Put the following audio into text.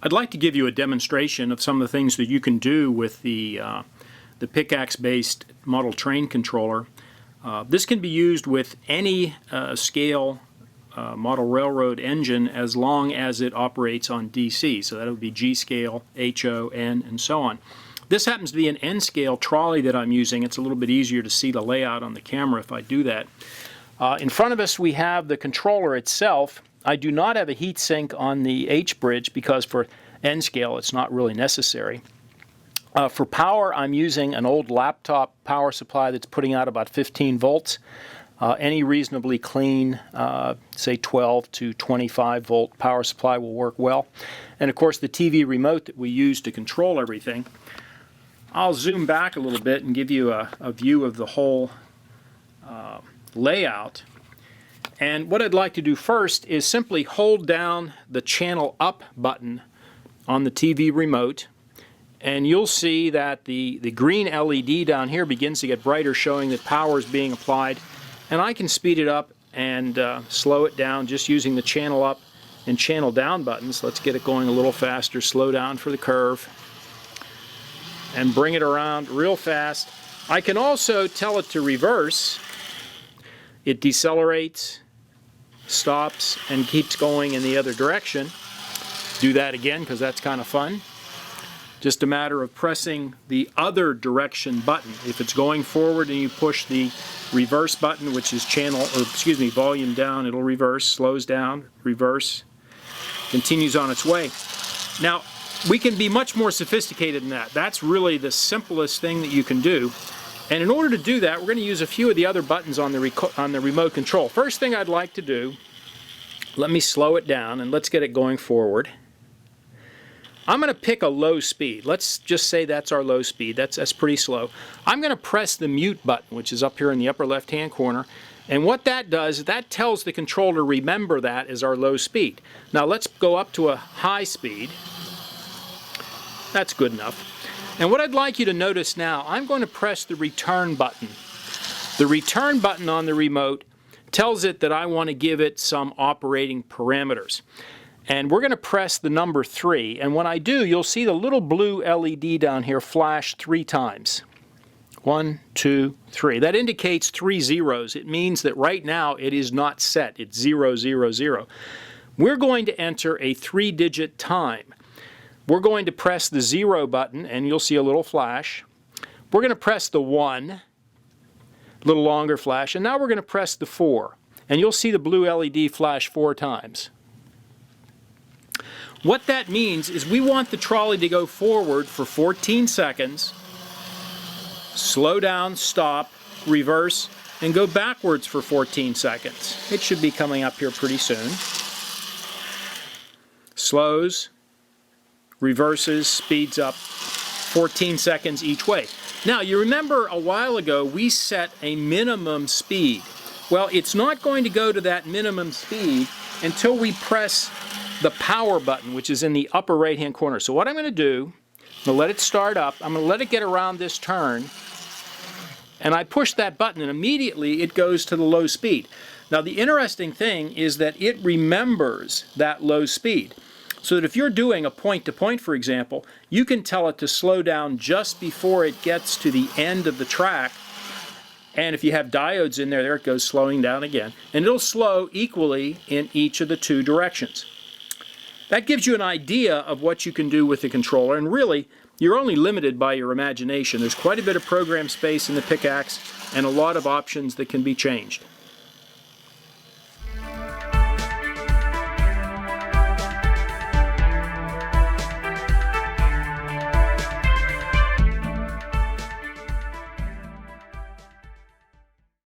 I'd like to give you a demonstration of some of the things that you can do with the PICAXE-based model train controller. This can be used with any scale model railroad engine as long as it operates on DC. So that would be G scale, HO, N, and so on. This happens to be an N scale trolley that I'm using. It's a little bit easier to see the layout on the camera if I do that. In front of us we have the controller itself. I do not have a heat sink on the H bridge because for N scale it's not really necessary. For power, I'm using an old laptop power supply that's putting out about 15 volts. Any reasonably clean, say 12 to 25 volt power supply will work well. And of course the TV remote that we use to control everything. I'll zoom back a little bit and give you a view of the whole layout. And what I'd like to do first is simply hold down the channel up button on the TV remote, and you'll see that the green LED down here begins to get brighter, showing that power is being applied. And I can speed it up and slow it down just using the channel up and channel down buttons. Let's get it going a little faster. Slow down for the curve and bring it around real fast. I can also tell it to reverse. It decelerates, stops, and keeps going in the other direction. Do that again because that's kind of fun. Just a matter of pressing the other direction button. If it's going forward and you push the reverse button, which is volume down, it'll reverse, slows down, reverse, continues on its way. Now, we can be much more sophisticated than that. That's really the simplest thing that you can do. And in order to do that, we're going to use a few of the other buttons on the remote control. First thing I'd like to do, let me slow it down and let's get it going forward. I'm going to pick a low speed. Let's just say that's our low speed. That's pretty slow. I'm going to press the mute button, which is up here in the upper left-hand corner. And what that does is that tells the controller to remember that as our low speed. Now let's go up to a high speed. That's good enough. And what I'd like you to notice now, I'm going to press the return button. The return button on the remote tells it that I want to give it some operating parameters. And we're going to press the number 3. And when I do, you'll see the little blue LED down here flash 3 times. 1, 2, 3. That indicates 3 zeros. It means that right now it is not set. It's 0, 0, 0. We're going to enter a 3-digit time. We're going to press the 0 button, and you'll see a little flash. We're going to press the 1, a little longer flash, and now we're going to press the 4. And you'll see the blue LED flash 4 times. What that means is we want the trolley to go forward for 14 seconds, slow down, stop, reverse, and go backwards for 14 seconds. It should be coming up here pretty soon. Slows, reverses, speeds up, 14 seconds each way. Now you remember a while ago we set a minimum speed. Well, it's not going to go to that minimum speed until we press the power button, which is in the upper right hand corner. So what I'm going to do, I'm going to let it start up, I'm going to let it get around this turn, and I push that button and immediately it goes to the low speed. Now the interesting thing is that it remembers that low speed. So that if you're doing a point-to-point, for example, you can tell it to slow down just before it gets to the end of the track. And if you have diodes in there, there it goes slowing down again. And it'll slow equally in each of the 2 directions. That gives you an idea of what you can do with the controller. And really, you're only limited by your imagination. There's quite a bit of program space in the PICAXE and a lot of options that can be changed.